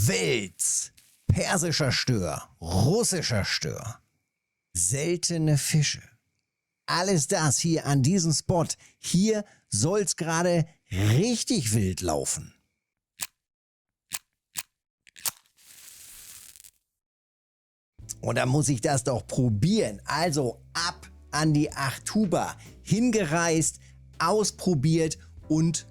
Wels, persischer Stör, russischer Stör, seltene Fische. Alles das hier an diesem Spot. Hier soll's gerade richtig wild laufen. Und da muss ich das doch probieren. Also ab an die Achtuba. Hingereist, ausprobiert und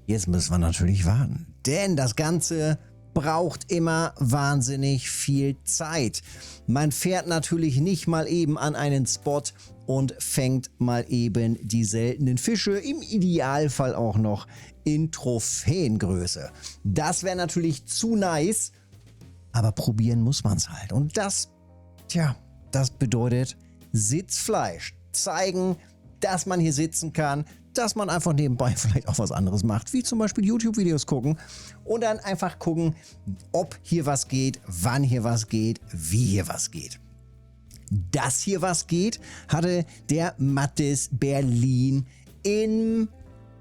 jetzt müssen wir natürlich warten. Denn das Ganze braucht immer wahnsinnig viel Zeit. Man fährt natürlich nicht mal eben an einen Spot und fängt mal eben die seltenen Fische, im Idealfall auch noch in Trophäengröße. Das wäre natürlich zu nice, aber probieren muss man es halt. Und das bedeutet Sitzfleisch. Zeigen, dass man hier sitzen kann, dass man einfach nebenbei vielleicht auch was anderes macht, wie zum Beispiel YouTube-Videos gucken und dann einfach gucken, ob hier was geht, wann hier was geht, wie hier was geht. Dass hier was geht, hatte der Mattes Berlin im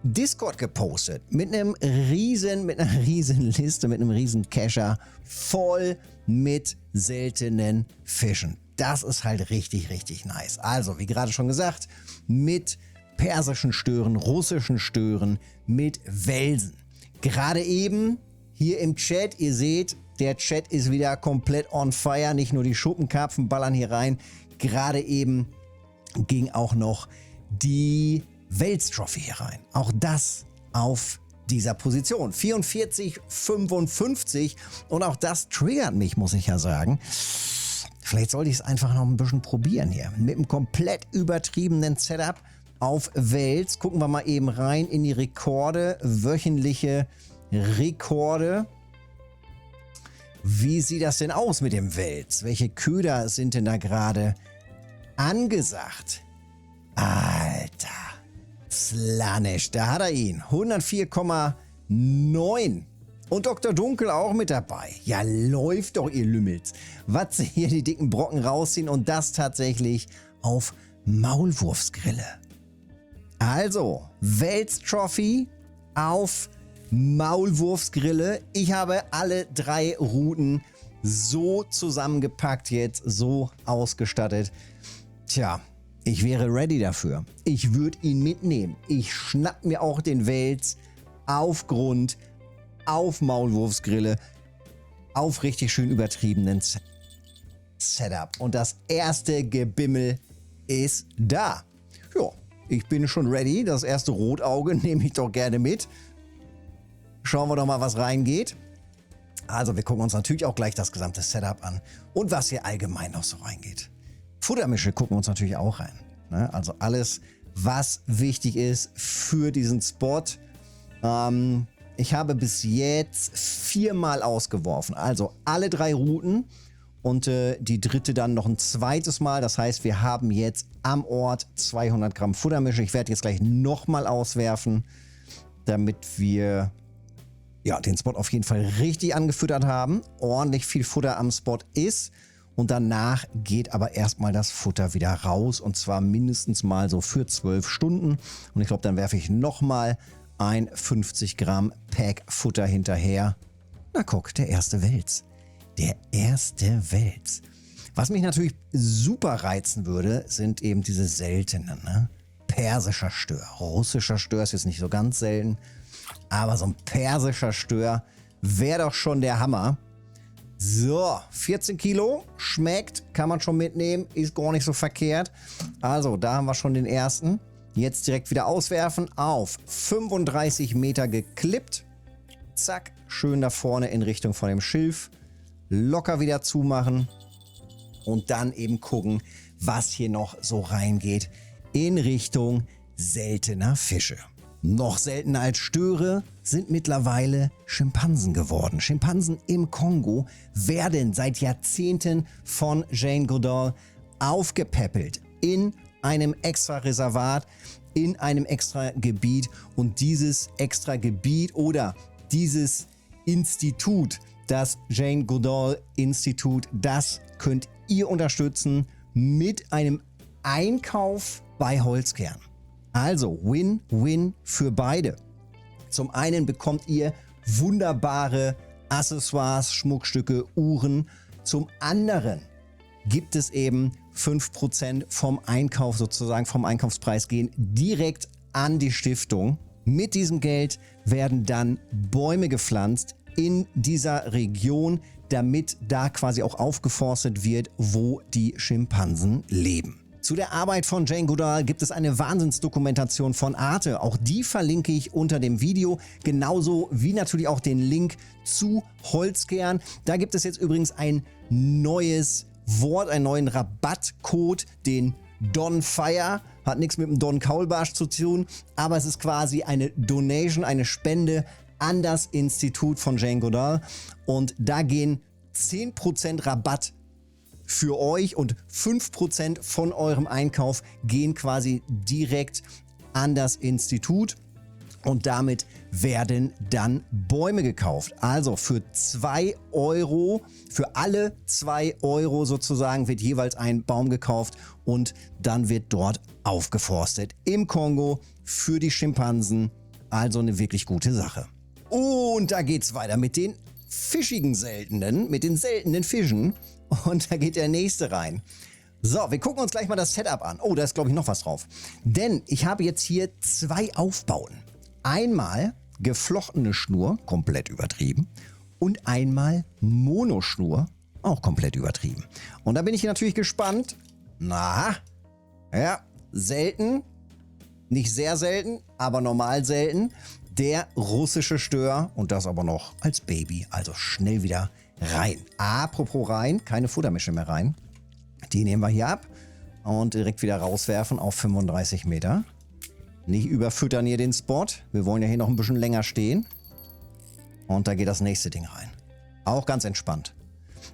Discord gepostet mit einer riesen Liste, mit einem riesen Cacher voll mit seltenen Fischen. Das ist halt richtig, richtig nice. Also, wie gerade schon gesagt, mit persischen Stören, russischen Stören, mit Welsen. Gerade eben hier im Chat, ihr seht, der Chat ist wieder komplett on fire. Nicht nur die Schuppenkarpfen ballern hier rein. Gerade eben ging auch noch die Wels-Trophy hier rein. Auch das auf dieser Position. 44,55 und auch das triggert mich, muss ich ja sagen. Vielleicht sollte ich es einfach noch ein bisschen probieren hier. Mit einem komplett übertriebenen Setup auf Wels. Gucken wir mal eben rein in die Rekorde, wöchentliche Rekorde. Wie sieht das denn aus mit dem Wels? Welche Köder sind denn da gerade angesagt? Alter, Slanisch, da hat er ihn. 104,9. Und Dr. Dunkel auch mit dabei. Ja, läuft doch, ihr Lümmels. Was sie hier die dicken Brocken rausziehen und das tatsächlich auf Maulwurfsgrille. Also, Wels Trophy auf Maulwurfsgrille. Ich habe alle 3 Routen so zusammengepackt jetzt, so ausgestattet. Tja, ich wäre ready dafür. Ich würde ihn mitnehmen. Ich schnapp mir auch den Wels auf Grund, auf Maulwurfsgrille, auf richtig schön übertriebenen Setup. Und das erste Gebimmel ist da. Ja, ich bin schon ready. Das erste Rotauge nehme ich doch gerne mit. Schauen wir doch mal, was reingeht. Also wir gucken uns natürlich auch gleich das gesamte Setup an und was hier allgemein noch so reingeht. Futtermische gucken wir uns natürlich auch rein. Ne? Also alles, was wichtig ist für diesen Spot. Ich habe bis jetzt 4-mal ausgeworfen. Also alle 3 Routen und die dritte dann noch ein zweites Mal. Das heißt, wir haben jetzt am Ort 200 Gramm Futtermische. Ich werde jetzt gleich nochmal auswerfen, damit wir den Spot auf jeden Fall richtig angefüttert haben. Ordentlich viel Futter am Spot ist. Und danach geht aber erstmal das Futter wieder raus. Und zwar mindestens mal so für 12 Stunden. Und ich glaube, dann werfe ich nochmal ein 50 Gramm Pack Futter hinterher. Na guck, der erste Wels. Der erste Wels. Was mich natürlich super reizen würde, sind eben diese seltenen. Ne? Persischer Stör. Russischer Stör ist jetzt nicht so ganz selten. Aber so ein persischer Stör wäre doch schon der Hammer. So, 14 Kilo. Schmeckt, kann man schon mitnehmen. Ist gar nicht so verkehrt. Also, da haben wir schon den ersten. Jetzt direkt wieder auswerfen. Auf 35 Meter geklippt. Zack, schön da vorne in Richtung von dem Schilf. Locker wieder zumachen. Und dann eben gucken, was hier noch so reingeht in Richtung seltener Fische. Noch seltener als Störe sind mittlerweile Schimpansen geworden. Schimpansen im Kongo werden seit Jahrzehnten von Jane Goodall aufgepäppelt in einem extra Reservat, in einem extra Gebiet. Und dieses extra Gebiet oder dieses Institut, das Jane Goodall Institut, das könnt ihr unterstützen mit einem Einkauf bei Holzkern. Also Win-Win für beide. Zum einen bekommt ihr wunderbare Accessoires, Schmuckstücke, Uhren. Zum anderen gibt es eben 5% vom Einkauf sozusagen, vom Einkaufspreis gehen direkt an die Stiftung. Mit diesem Geld werden dann Bäume gepflanzt in dieser Region, damit da quasi auch aufgeforstet wird, wo die Schimpansen leben. Zu der Arbeit von Jane Goodall gibt es eine Wahnsinnsdokumentation von Arte. Auch die verlinke ich unter dem Video. Genauso wie natürlich auch den Link zu Holzkern. Da gibt es jetzt übrigens ein neues Wort, einen neuen Rabattcode, den Don Fire. Hat nichts mit dem Don Kaulbarsch zu tun, aber es ist quasi eine Donation, eine Spende an das Institut von Jane Goodall. Und da gehen 10% Rabatt für euch und 5% von eurem Einkauf gehen quasi direkt an das Institut und damit werden dann Bäume gekauft. Also für 2 Euro, für alle 2 Euro sozusagen wird jeweils ein Baum gekauft und dann wird dort aufgeforstet im Kongo für die Schimpansen. Also eine wirklich gute Sache. Und da geht's weiter mit den fischigen Seltenen, mit den seltenen Fischen. Und da geht der nächste rein. So, wir gucken uns gleich mal das Setup an. Oh, da ist glaube ich noch was drauf. Denn ich habe jetzt hier 2 Aufbauen. Einmal geflochtene Schnur, komplett übertrieben. Und einmal Monoschnur, auch komplett übertrieben. Und da bin ich natürlich gespannt. Na, ja, selten. Nicht sehr selten, aber normal selten. Der russische Stör und das aber noch als Baby. Also schnell wieder rein. Apropos rein, keine Futtermische mehr rein. Die nehmen wir hier ab und direkt wieder rauswerfen auf 35 Meter. Nicht überfüttern hier den Spot. Wir wollen ja hier noch ein bisschen länger stehen. Und da geht das nächste Ding rein. Auch ganz entspannt.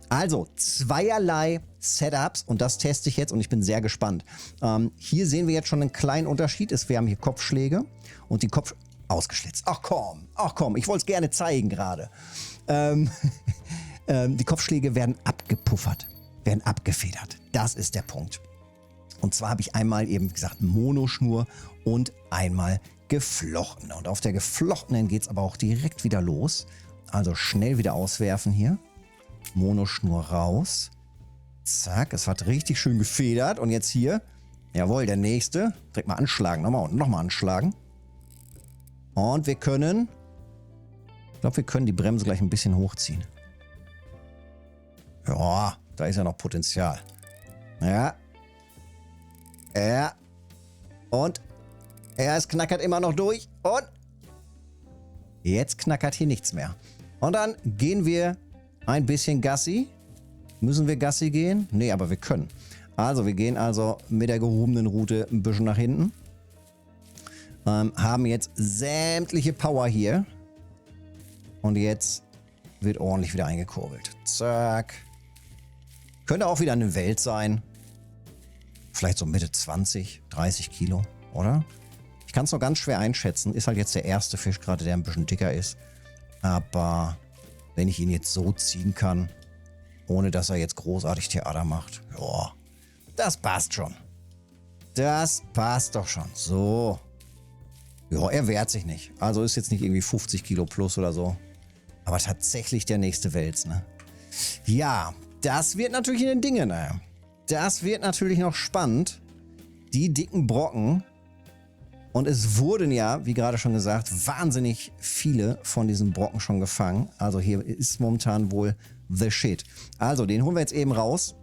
Also zweierlei Setups und das teste ich jetzt und ich bin sehr gespannt. Hier sehen wir jetzt schon einen kleinen Unterschied. Wir haben hier Kopfschläge und die ausgeschlitzt. Ach komm, ich wollte es gerne zeigen gerade. Die Kopfschläge werden abgepuffert, werden abgefedert. Das ist der Punkt. Und zwar habe ich einmal eben, wie gesagt, Monoschnur und einmal geflochtene. Und auf der geflochtenen geht es aber auch direkt wieder los. Also schnell wieder auswerfen hier. Monoschnur raus. Zack, es hat richtig schön gefedert. Und jetzt hier, jawohl, der nächste. Direkt mal anschlagen, nochmal und nochmal anschlagen. Und wir können, ich glaube, wir können die Bremse gleich ein bisschen hochziehen. Ja, da ist ja noch Potenzial. Ja. Ja. Und es knackert immer noch durch. Und jetzt knackert hier nichts mehr. Und dann gehen wir ein bisschen Gassi. Müssen wir Gassi gehen? Nee, aber wir können. Also, wir gehen also mit der gehobenen Route ein bisschen nach hinten. Haben jetzt sämtliche Power hier. Und jetzt wird ordentlich wieder eingekurbelt. Zack. Könnte auch wieder eine Welt sein. Vielleicht so Mitte 20, 30 Kilo, oder? Ich kann es noch ganz schwer einschätzen. Ist halt jetzt der erste Fisch gerade, der ein bisschen dicker ist. Aber wenn ich ihn jetzt so ziehen kann, ohne dass er jetzt großartig Theater macht, ja, das passt schon. Das passt doch schon. So. Ja, er wehrt sich nicht. Also ist jetzt nicht irgendwie 50 Kilo plus oder so. Aber tatsächlich der nächste Wels, ne? Ja, das wird natürlich in den Dingen, ne? Das wird natürlich noch spannend. Die dicken Brocken. Und es wurden ja, wie gerade schon gesagt, wahnsinnig viele von diesen Brocken schon gefangen. Also hier ist momentan wohl the shit. Also den holen wir jetzt eben raus.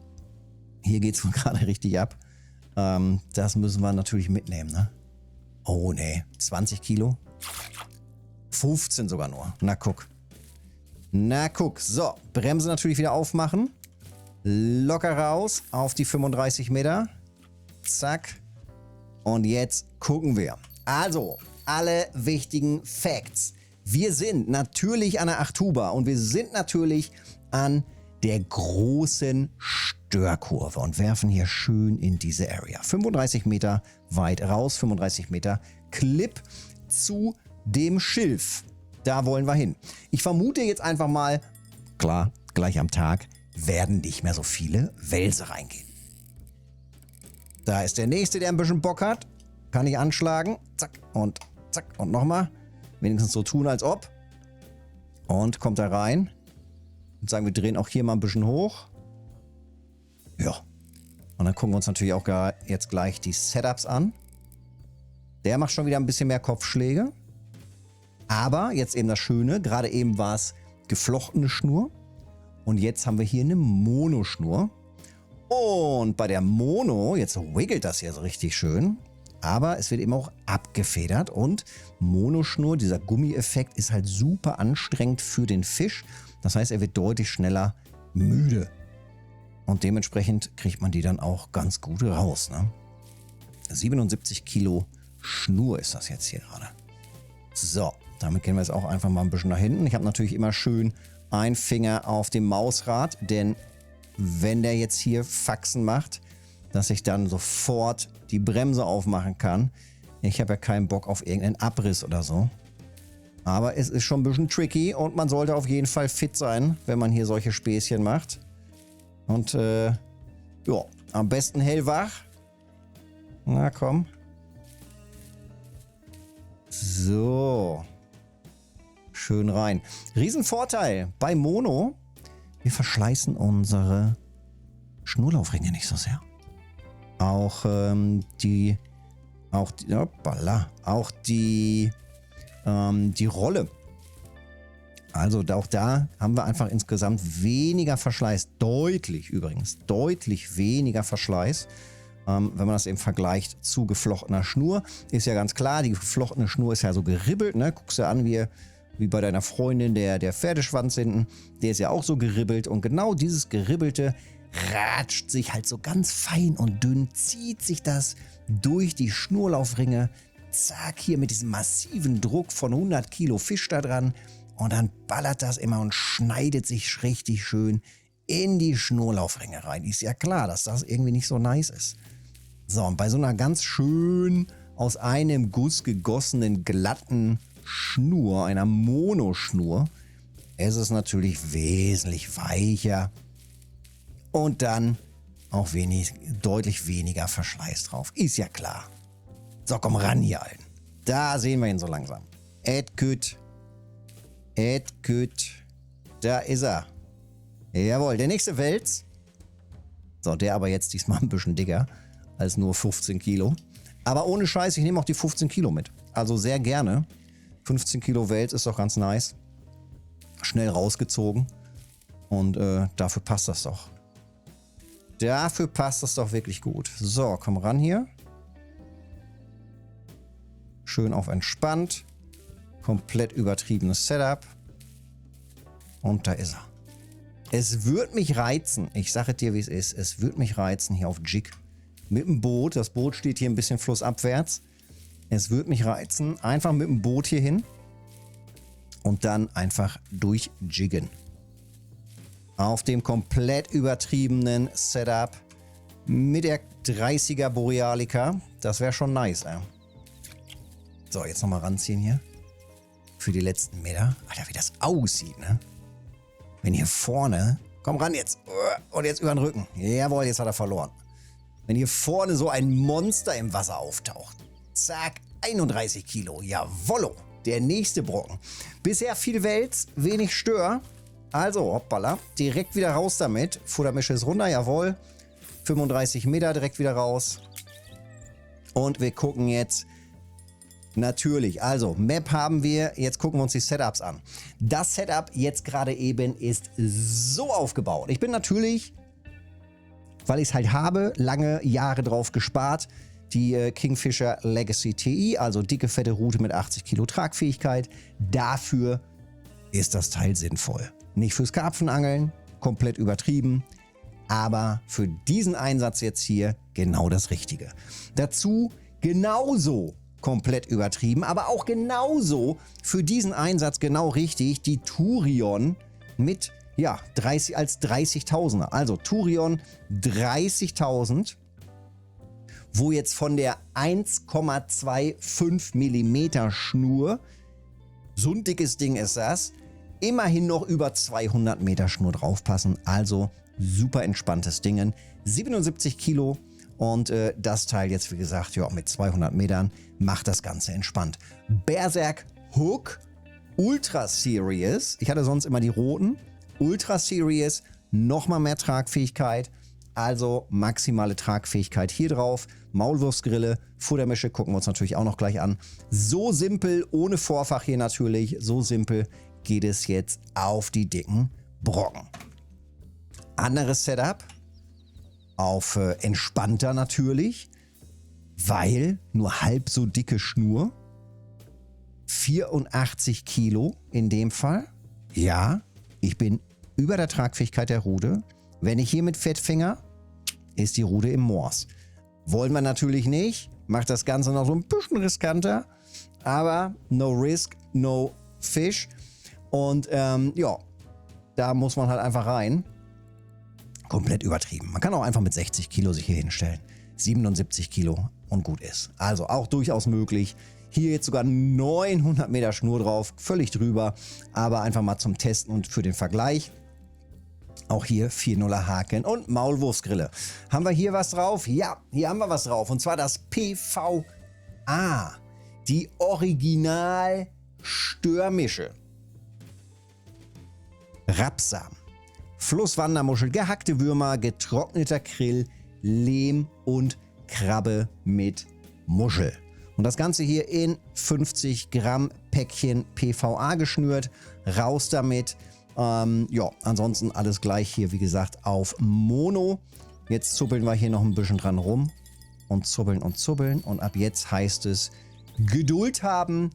Hier geht es wohl gerade richtig ab. Das müssen wir natürlich mitnehmen, ne? Oh ne, 20 Kilo. 15 sogar nur. Na guck. Na guck. So, Bremse natürlich wieder aufmachen. Locker raus auf die 35 Meter. Zack. Und jetzt gucken wir. Also, alle wichtigen Facts. Wir sind natürlich an der Achtuba und wir sind natürlich an der großen Störkurve und werfen hier schön in diese Area. 35 Meter weit raus, 35 Meter Clip zu dem Schilf. Da wollen wir hin. Ich vermute jetzt einfach mal, klar, gleich am Tag werden nicht mehr so viele Welse reingehen. Da ist der nächste, der ein bisschen Bock hat. Kann ich anschlagen. Zack und nochmal. Wenigstens so tun, als ob. Und kommt da rein. Ich würde sagen, wir drehen auch hier mal ein bisschen hoch. Ja. Und dann gucken wir uns natürlich auch jetzt gleich die Setups an. Der macht schon wieder ein bisschen mehr Kopfschläge. Aber jetzt eben das Schöne, gerade eben war es geflochtene Schnur. Und jetzt haben wir hier eine Monoschnur. Und bei der Mono, jetzt wiggelt das hier so richtig schön. Aber es wird eben auch abgefedert. Und Monoschnur, dieser Gummieffekt, ist halt super anstrengend für den Fisch. Das heißt, er wird deutlich schneller müde. Und dementsprechend kriegt man die dann auch ganz gut raus. Ne? 77 Kilo Schnur ist das jetzt hier gerade. So, damit gehen wir jetzt auch einfach mal ein bisschen nach hinten. Ich habe natürlich immer schön einen Finger auf dem Mausrad, denn wenn der jetzt hier Faxen macht, dass ich dann sofort die Bremse aufmachen kann. Ich habe ja keinen Bock auf irgendeinen Abriss oder so. Aber es ist schon ein bisschen tricky und man sollte auf jeden Fall fit sein, wenn man hier solche Späßchen macht. Und ja, am besten hellwach. Na komm. So. Schön rein. Riesenvorteil bei Mono. Wir verschleißen unsere Schnurlaufringe nicht so sehr. Auch die Rolle. Also auch da haben wir einfach insgesamt weniger Verschleiß. Deutlich weniger Verschleiß. Wenn man das eben vergleicht zu geflochtener Schnur. Ist ja ganz klar, die geflochtene Schnur ist ja so geribbelt. Ne? Guckst du an, wie bei deiner Freundin der Pferdeschwanz hinten. Der ist ja auch so geribbelt. Und genau dieses Geribbelte ratscht sich halt so ganz fein und dünn, zieht sich das durch die Schnurlaufringe. Zack, hier mit diesem massiven Druck von 100 Kilo Fisch da dran. Und dann ballert das immer und schneidet sich richtig schön in die Schnurlaufringe rein. Ist ja klar, dass das irgendwie nicht so nice ist. So, und bei so einer ganz schön aus einem Guss gegossenen, glatten Schnur, einer Monoschnur, ist es natürlich wesentlich weicher. Und dann auch deutlich weniger Verschleiß drauf. Ist ja klar. So, komm ran hier, Alten. Da sehen wir ihn so langsam. Edküt. Da ist er. Jawohl, der nächste Wels. So, der aber jetzt diesmal ein bisschen dicker als nur 15 Kilo. Aber ohne Scheiß, ich nehme auch die 15 Kilo mit. Also sehr gerne. 15 Kilo Wels ist doch ganz nice. Schnell rausgezogen. Und dafür passt das doch. Dafür passt das doch wirklich gut. So, komm ran hier. Schön auf entspannt. Komplett übertriebenes Setup. Und da ist er. Es würde mich reizen, ich sage dir, wie es ist, es würde mich reizen hier auf Jig mit dem Boot. Das Boot steht hier ein bisschen flussabwärts. Es würde mich reizen, einfach mit dem Boot hier hin und dann einfach durchjiggen. Auf dem komplett übertriebenen Setup mit der 30er Borealica. Das wäre schon nice, ey. So, jetzt nochmal ranziehen hier. Für die letzten Meter. Alter, wie das aussieht, ne? Wenn hier vorne... Komm ran jetzt. Und jetzt über den Rücken. Jawohl, jetzt hat er verloren. Wenn hier vorne so ein Monster im Wasser auftaucht. Zack, 31 Kilo. Jawollo. Der nächste Brocken. Bisher viel Wels, wenig Stör. Also, hoppala. Direkt wieder raus damit. Futtermische ist runter, jawohl. 35 Meter direkt wieder raus. Und wir gucken jetzt... Natürlich, also Map haben wir, jetzt gucken wir uns die Setups an. Das Setup jetzt gerade eben ist so aufgebaut. Ich bin natürlich, weil ich es halt habe, lange Jahre drauf gespart. Die Kingfisher Legacy TI, also dicke, fette Rute mit 80 Kilo Tragfähigkeit. Dafür ist das Teil sinnvoll. Nicht fürs Karpfenangeln, komplett übertrieben. Aber für diesen Einsatz jetzt hier genau das Richtige. Dazu genauso komplett übertrieben, aber auch genauso für diesen Einsatz genau richtig die Turion mit, ja, 30.000er. Also Turion 30.000, wo jetzt von der 1,25 mm Schnur, so ein dickes Ding ist das, immerhin noch über 200 Meter Schnur draufpassen. Also super entspanntes Ding. 77 Kilo. Und das Teil jetzt, wie gesagt, ja, mit 200 Metern macht das Ganze entspannt. Berserk Hook Ultra Series. Ich hatte sonst immer die roten, Ultra Series, nochmal mehr Tragfähigkeit. Also maximale Tragfähigkeit hier drauf. Maulwurfsgrille, Futtermische gucken wir uns natürlich auch noch gleich an. So simpel, ohne Vorfach hier natürlich, so simpel geht es jetzt auf die dicken Brocken. Anderes Setup, auf entspannter natürlich, weil nur halb so dicke Schnur, 84 Kilo in dem Fall. Ja, ich bin über der Tragfähigkeit der Rute. Wenn ich hier mit Fettfinger, ist die Rute im Moors. Wollen wir natürlich nicht, macht das Ganze noch so ein bisschen riskanter, aber no risk, no fish. Und ja, da muss man halt einfach rein. Komplett übertrieben. Man kann auch einfach mit 60 Kilo sich hier hinstellen. 77 Kilo und gut ist. Also auch durchaus möglich. Hier jetzt sogar 900 Meter Schnur drauf, völlig drüber, aber einfach mal zum Testen und für den Vergleich. Auch hier 4.0er Haken und Maulwurfsgrille. Haben wir hier was drauf? Ja, hier haben wir was drauf und zwar das PVA, die Original Störmische. Rapsamen, Flusswandermuschel, gehackte Würmer, getrockneter Krill, Lehm und Krabbe mit Muschel. Und das Ganze hier in 50 Gramm Päckchen PVA geschnürt. Raus damit. Ja, ansonsten alles gleich hier, wie gesagt, auf Mono. Jetzt zuppeln wir hier noch ein bisschen dran rum und zuppeln und zuppeln. Und ab jetzt heißt es Geduld haben,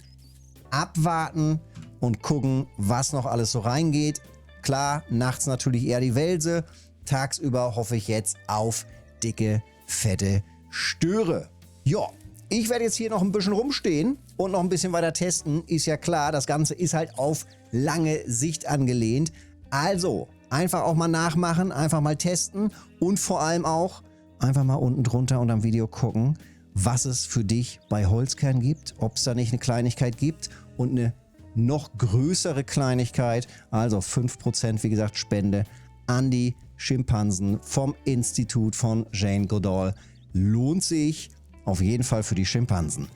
abwarten und gucken, was noch alles so reingeht. Klar, nachts natürlich eher die Welse. Tagsüber hoffe ich jetzt auf dicke, fette Störe. Ja, ich werde jetzt hier noch ein bisschen rumstehen und noch ein bisschen weiter testen. Ist ja klar, das Ganze ist halt auf lange Sicht angelehnt. Also einfach auch mal nachmachen, einfach mal testen und vor allem auch einfach mal unten drunter unter dem Video gucken, was es für dich bei Holzkern gibt, ob es da nicht eine Kleinigkeit gibt und eine noch größere Kleinigkeit, also 5%, wie gesagt, Spende an die Schimpansen vom Institut von Jane Goodall. Lohnt sich auf jeden Fall für die Schimpansen.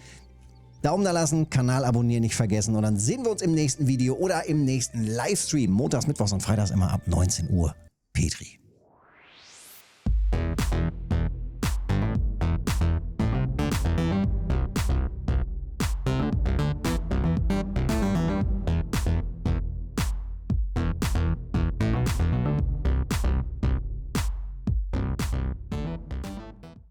Daumen da lassen, Kanal abonnieren nicht vergessen und dann sehen wir uns im nächsten Video oder im nächsten Livestream. Montags, Mittwochs und Freitags immer ab 19 Uhr. Petri.